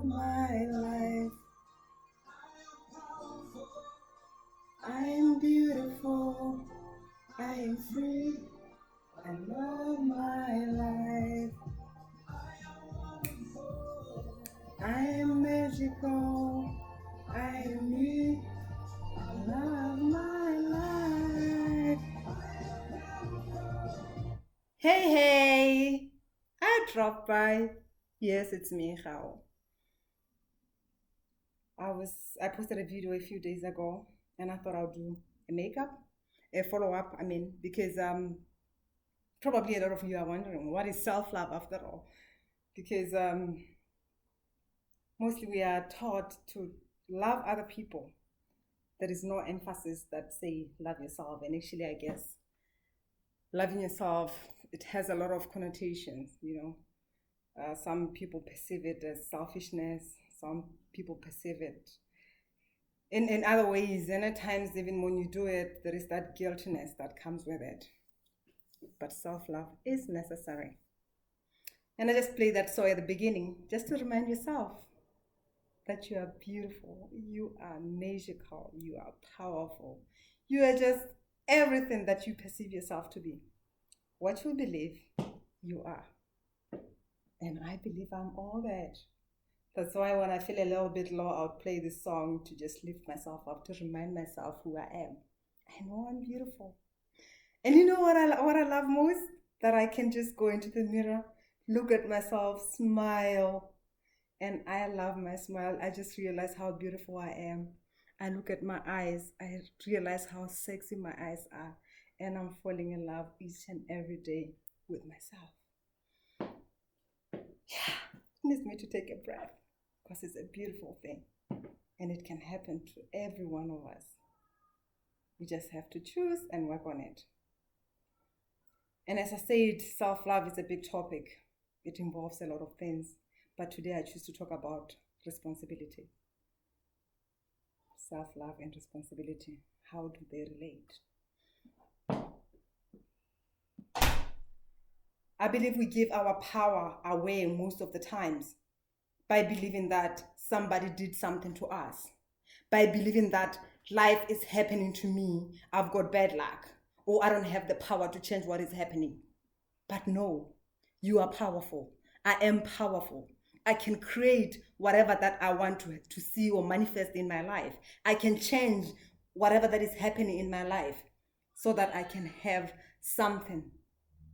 love my life. I am beautiful. I am free. I love my life. I am magical. I am me. I love my life. Hey, hey! I dropped by. Yes, it's me, How. I posted a video a few days ago, and I thought I'll do a makeup, a follow up. I mean, because probably a lot of you are wondering what is self love after all, because mostly we are taught to love other people. There is no emphasis that say love yourself, and actually, I guess loving yourself, it has a lot of connotations. Some people perceive it as selfishness. Some people perceive it in other ways, and at times even when you do it, there is that guiltiness that comes with it. But self-love is necessary. And I just play that song at the beginning just to remind yourself that you are beautiful, you are magical, you are powerful, you are just everything that you perceive yourself to be. What you believe, you are. And I believe I'm all that. That's why when I feel a little bit low, I'll play this song to just lift myself up, to remind myself who I am. I know I'm beautiful. And you know what I love most? That I can just go into the mirror, look at myself, smile. And I love my smile. I just realize how beautiful I am. I look at my eyes, I realize how sexy my eyes are. And I'm falling in love each and every day with myself. Yeah, it needs me to take a breath because it's a beautiful thing and it can happen to every one of us. We just have to choose and work on it. And as I said, self-love is a big topic. It involves a lot of things. But today I choose to talk about responsibility. Self-love and responsibility. How do they relate? I believe we give our power away most of the times by believing that somebody did something to us, by believing that life is happening to me, I've got bad luck, or I don't have the power to change what is happening. But no, you are powerful. I am powerful. I can create whatever that I want to see or manifest in my life. I can change whatever that is happening in my life so that I can have something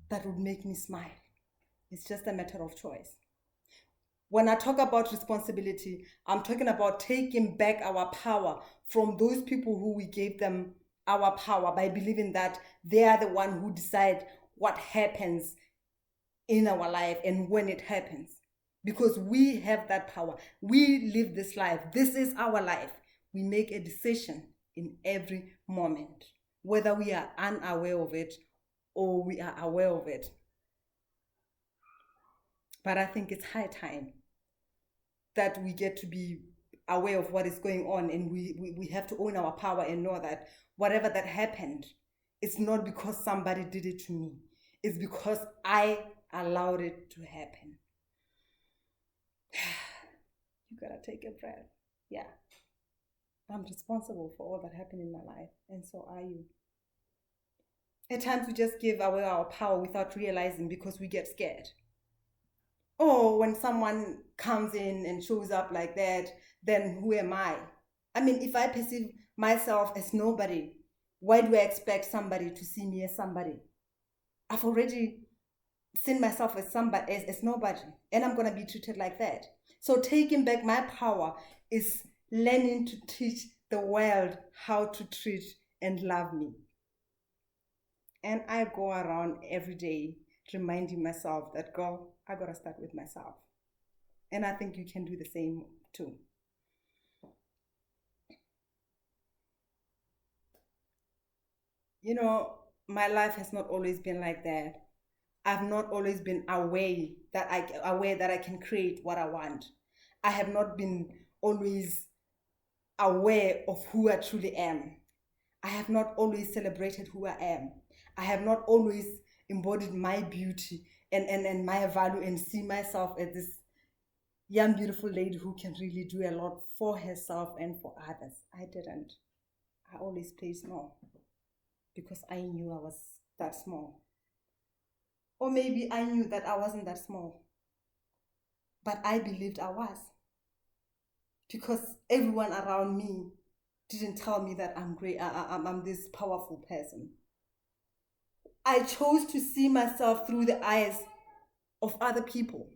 that would make me smile. It's just a matter of choice. When I talk about responsibility, I'm talking about taking back our power from those people who we gave them our power by believing that they are the one who decide what happens in our life and when it happens. Because we have that power. We live this life. This is our life. We make a decision in every moment, whether we are unaware of it or we are aware of it. But I think it's high time that we get to be aware of what is going on, and we have to own our power and know that whatever that happened, it's not because somebody did it to me. It's because I allowed it to happen. You gotta take a breath. Yeah. I'm responsible for all that happened in my life, and so are you. At times we just give away our power without realizing because we get scared. Or when someone comes in and shows up like that, then who am I? I mean, if I perceive myself as nobody, why do I expect somebody to see me as somebody? I've already seen myself as somebody, as nobody, and I'm gonna be treated like that. So taking back my power is learning to teach the world how to treat and love me. And I go around every day reminding myself that, girl, I gotta start with myself. And I think you can do the same too. You know, my life has not always been like that. I've not always been aware that I can create what I want. I have not been always aware of who I truly am. I have not always celebrated who I am. I have not always embodied my beauty and my value and see myself as this young, beautiful lady who can really do a lot for herself and for others. I didn't. I always played small because I knew I was that small. Or maybe I knew that I wasn't that small, but I believed I was because everyone around me didn't tell me that I'm great, I'm this powerful person. I chose to see myself through the eyes of other people.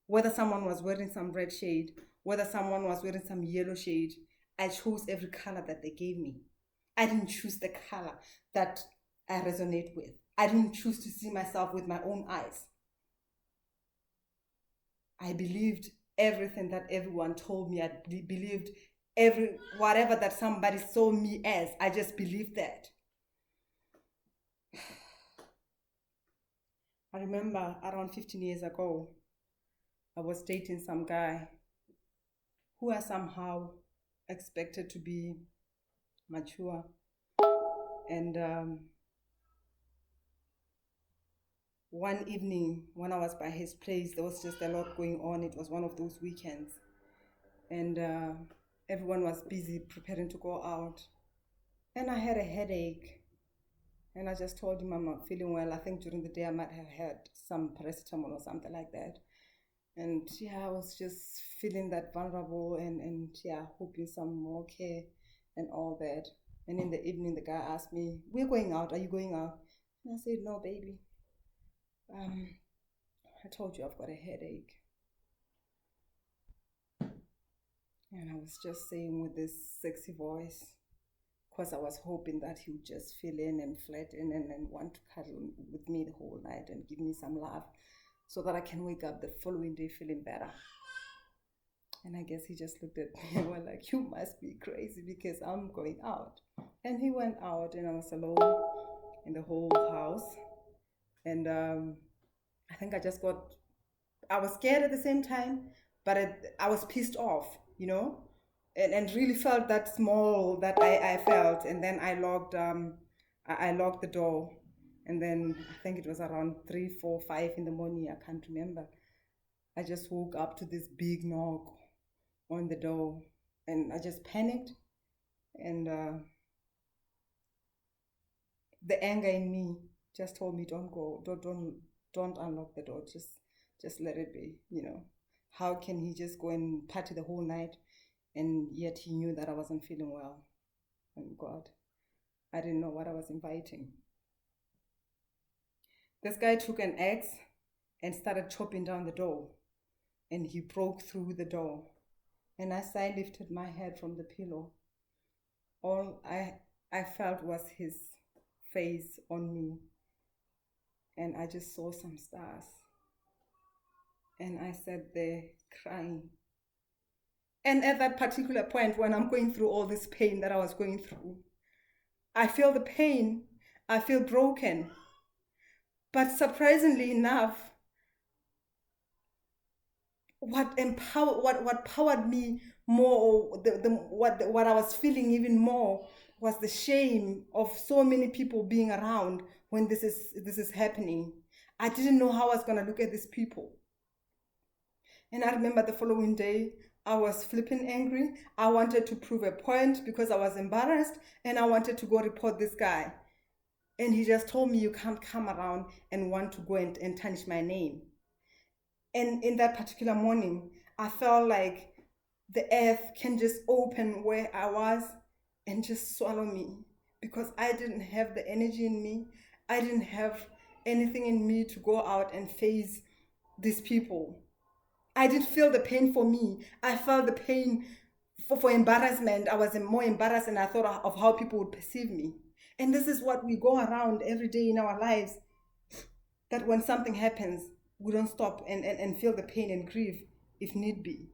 Whether someone was wearing some red shade, whether someone was wearing some yellow shade, I chose every color that they gave me. I didn't choose the color that I resonate with. I didn't choose to see myself with my own eyes. I believed everything that everyone told me. I believed whatever that somebody saw me as. I just believed that. I remember around 15 years ago, I was dating some guy who I somehow expected to be mature. And one evening when I was by his place, there was just a lot going on. It was one of those weekends. And everyone was busy preparing to go out. And I had a headache. And I just told him I'm not feeling well. I think during the day I might have had some paracetamol or something like that. And yeah, I was just feeling that vulnerable and yeah, hoping some more care and all that. And in the evening, the guy asked me, "We're going out. Are you going out?" And I said, "No, baby. I told you I've got a headache." And I was just saying with this sexy voice, because I was hoping that he would just fill in and flatten and want to cuddle with me the whole night and give me some love so that I can wake up the following day feeling better. And I guess he just looked at me and went like, "You must be crazy because I'm going out." And he went out and I was alone in the whole house. And I think I was scared at the same time, but I was pissed off, and really felt that small that I felt. And then I locked the door. And then I think it was around 3, 4, 5 in the morning. I can't remember. I just woke up to this big knock on the door, and I just panicked. And the anger in me just told me, "Don't go, don't unlock the door. Just let it be. How can he just go and party the whole night, and yet he knew that I wasn't feeling well? And God, I didn't know what I was inviting." This guy took an axe and started chopping down the door, and he broke through the door. And as I lifted my head from the pillow, all I felt was his face on me, and I just saw some stars. And I sat there crying. And at that particular point, when I'm going through all this pain that I was going through, I feel the pain, I feel broken. But surprisingly enough, what powered me more, what I was feeling even more, was the shame of so many people being around when this is happening. I didn't know how I was going to look at these people. And I remember the following day, I was flipping angry. I wanted to prove a point because I was embarrassed, and I wanted to go report this guy. And he just told me, "You can't come around and want to go and tarnish my name." And in that particular morning, I felt like the earth can just open where I was and just swallow me, because I didn't have the energy in me. I didn't have anything in me to go out and face these people. I didn't feel the pain for me. I felt the pain for embarrassment. I was more embarrassed, and I thought of how people would perceive me. And this is what we go around every day in our lives, that when something happens, we don't stop and feel the pain and grief if need be.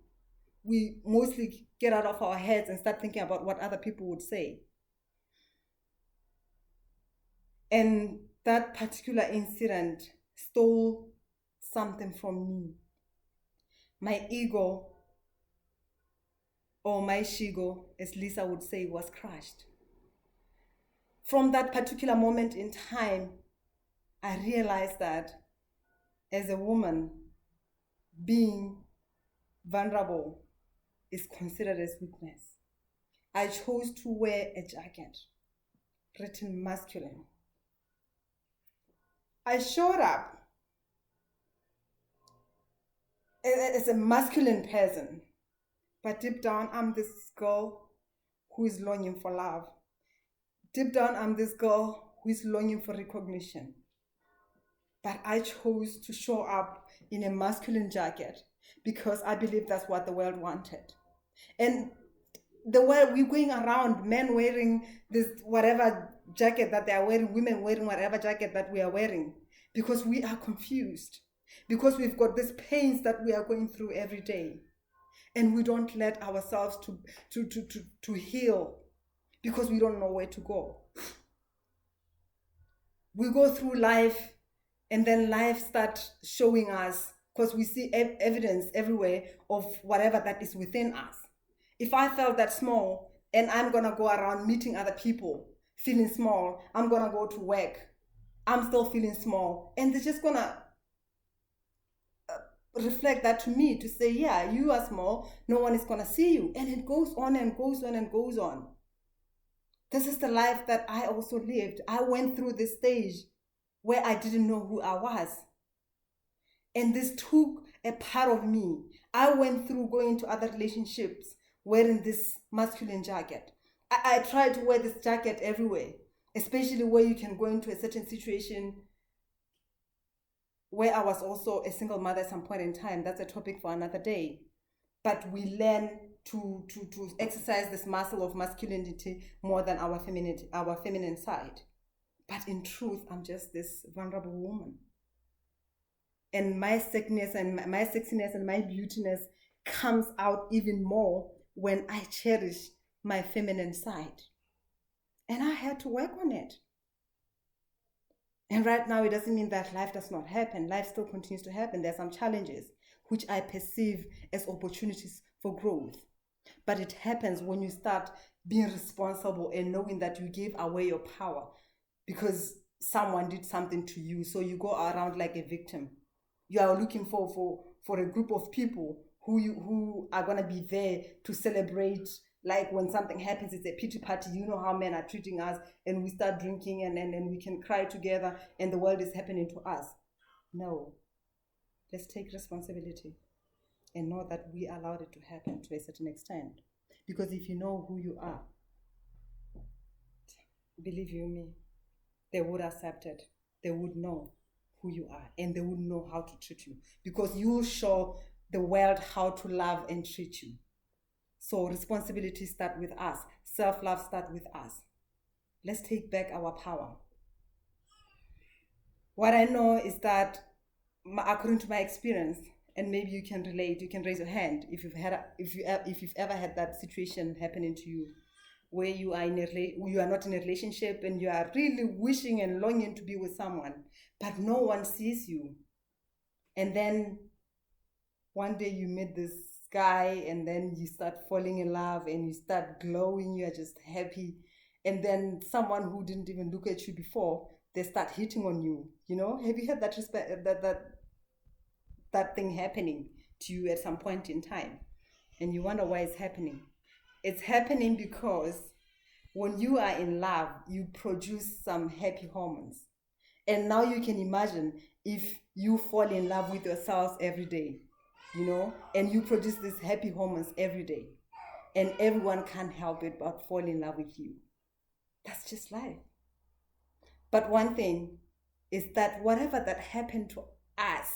We mostly get out of our heads and start thinking about what other people would say. And that particular incident stole something from me. My ego, or my shigo, as Lisa would say, was crushed. From that particular moment in time, I realized that as a woman, being vulnerable is considered as weakness. I chose to wear a jacket written masculine. I showed up as a masculine person, but deep down, I'm this girl who is longing for love. Deep down, I'm this girl who is longing for recognition. But I chose to show up in a masculine jacket because I believe that's what the world wanted. And the way we're going around, men wearing this whatever jacket that they are wearing, women wearing whatever jacket that we are wearing, because we are confused, because we've got these pains that we are going through every day, and we don't let ourselves to heal because we don't know where to go. We go through life, and then life starts showing us, because we see evidence everywhere of whatever that is within us. If I felt that small and I'm going to go around meeting other people feeling small, I'm going to go to work, I'm still feeling small. And they're just going to reflect that to me to say, yeah, you are small, no one is going to see you. And it goes on and goes on and goes on. This is the life that I also lived. I went through this stage where I didn't know who I was. And this took a part of me. I went through going to other relationships wearing this masculine jacket. I tried to wear this jacket everywhere, especially where you can go into a certain situation where I was also a single mother at some point in time. That's a topic for another day. But we learn to exercise this muscle of masculinity more than our feminine side. But in truth, I'm just this vulnerable woman. And my sickness and my sexiness and my beautiness comes out even more when I cherish my feminine side. And I had to work on it. And right now, it doesn't mean that life does not happen. Life still continues to happen. There are some challenges which I perceive as opportunities for growth. But it happens when you start being responsible and knowing that you gave away your power because someone did something to you. So you go around like a victim. You are looking for a group of people who are going to be there to celebrate. Like when something happens, it's a pity party. You know how men are treating us, and we start drinking and we can cry together and the world is happening to us. No. Let's take responsibility and know that we allowed it to happen to a certain extent. Because if you know who you are, believe you me, they would accept it. They would know who you are and they would know how to treat you. Because you will show the world how to love and treat you. So responsibility starts with us. Self-love starts with us. Let's take back our power. What I know is that, according to my experience, and maybe you can relate, you can raise your hand if you've ever had that situation happening to you, where you are not in a relationship and you are really wishing and longing to be with someone, but no one sees you. And then one day you meet this guy and then you start falling in love and you start glowing, you are just happy. And then someone who didn't even look at you before, they start hitting on you. You know, have you had that thing happening to you at some point in time? And you wonder why it's happening. It's happening because when you are in love, you produce some happy hormones. And now you can imagine if you fall in love with yourselves every day, you know, and you produce these happy hormones every day, and everyone can't help it but fall in love with you. That's just life. But one thing is that whatever that happened to us,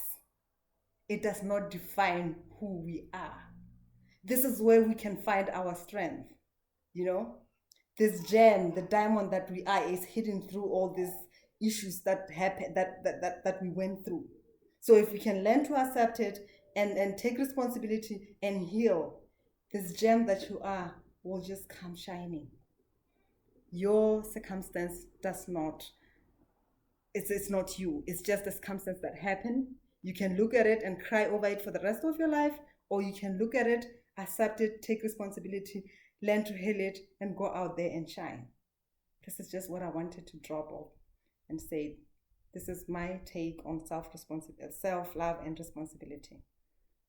it does not define who we are. This is where we can find our strength, you know. This gem, the diamond that we are, is hidden through all these issues that happen, that we went through. So if we can learn to accept it and take responsibility and heal, this gem that you are will just come shining. Your circumstance does not, it's not you. It's just a circumstance that happened. You can look at it and cry over it for the rest of your life, or you can look at it, accept it, take responsibility, learn to heal it, and go out there and shine. This is just what I wanted to drop off and say. This is my take on self-love and responsibility.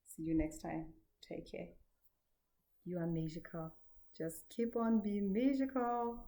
See you next time. Take care. You are magical. Just keep on being magical.